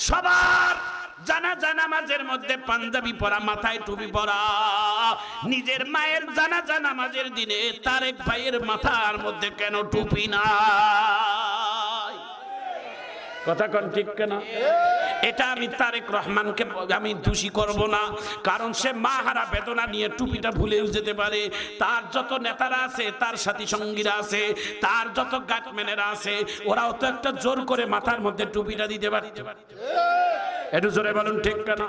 সবার জানাজা নামাজের মধ্যে পাঞ্জাবি পরা, মাথায় টুপি পরা। নিজের মায়ের জানাজা নামাজের দিনে তারেক ভাইয়ের মাথার মধ্যে কেন টুপি নাই? কথা কোন ঠিক কেনা? এটা আমি তারেক রহমানকে আমি দোষী করব না, কারণ সে মাহারা বেদনা নিয়ে টুপিটা ভুলেও যেতে পারে। তার যত নেতারা আছে, তার সাথী সঙ্গীরা আছে, তার যত গাটম্যানেরা আছে, ওরাও তো একটা জোর করে মাথার মধ্যে টুপিটা দিতে পারে। একটু জোরে বলুন ঠিক কেনা?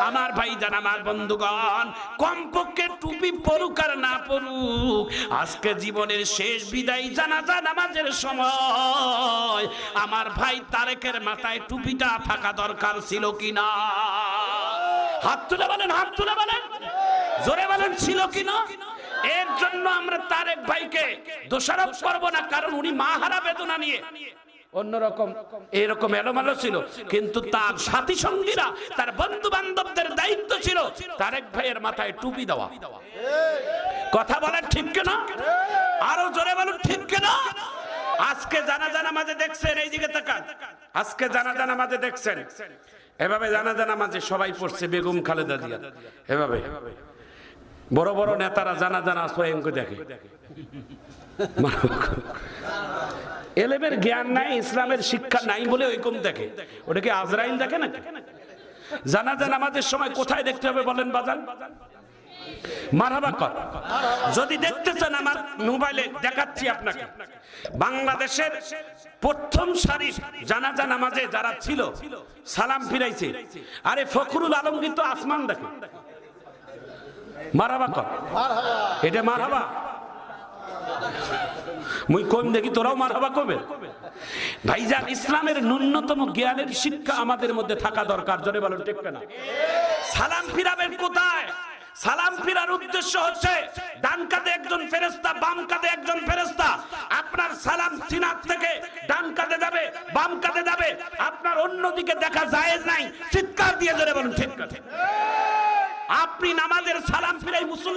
আমার ভাই জান, আমার বন্ধুগণ, কমপক্ষে টুপি পরুক আর না পরুক, আজকে জীবনের শেষ বিদায় জানাজা নামাজের সময় আমার ভাই তারেকের মাথায় টুপিটা থাকা দরকার ছিল কিনা? হাত তুলে বলেন, হাত তুলে বলেন, জোরে বলেন, ছিল কিনা? এর জন্য আমরা তারেক ভাইকে দোষারোপ করব না, কারণ উনি মাহারা বেদনা নিয়ে অন্যরকম এরকম এলোমেলো ছিল, কিন্তু তার সাথী সঙ্গীরা, তার বন্ধু বান্ধবদের দায়িত্ব ছিল তারেক ভাইয়ের মাথায় টুপি দেওয়া। কথা বলেন ঠিক কিনা? আরো জোরে বলুন ঠিক কিনা? আজকে জানাজা নামাজে দেখছেন, এই দিকে তাকান, আজকে জানাজা নামাজে দেখছেন এভাবে জানাজা নামাজে সবাই পড়ছে বেগম খালেদা জিয়া, এভাবে বড় বড় নেতারা জানাজা নামাজ পড়ে দেখে। এলেমের জ্ঞান নাই, ইসলামের শিক্ষা নাই বলে ওইরকম দেখে। ওটাকে আজরাইল দেখে না? জানাজা নামাজের সময় কোথায় দেখতে হবে বলেন বাজান? মারহাবা কর। যদি দেখতে চান আমার মোবাইলে দেখাচ্ছি আপনাকে, বাংলাদেশের প্রথম সারির জানাজা নামাজে যারা ছিল সালাম ফিরাইছে, আরে ফখরুল আলমগীর তো আসমান দেখে। মারহাবা কর, এটা মারহাবা। মুই কোন দেখি, তোরাও মারহাবা করবে। ভাইজান, ইসলামের ন্যূনতম জ্ঞানের শিক্ষা আমাদের মধ্যে থাকা দরকার। জোরে বলেন ঠিক না? সালাম ফিরাবেন কোথায়? সালাম ফিরার উদ্দেশ্য হচ্ছে ডান কাঁধে একজন ফেরেশতা, বাম কাঁধে একজন ফেরেশতা। আপনার সালাম সিনাত থেকে ডান কাঁধে যাবে, বাম কাঁধে যাবে, আপনার অন্যদিকে দেখা জায়েজ নাই। চিৎকার দিয়ে জোরে বলেন ঠিক না? আপনি নামাজের সালাম ফিরাই মুসল্লি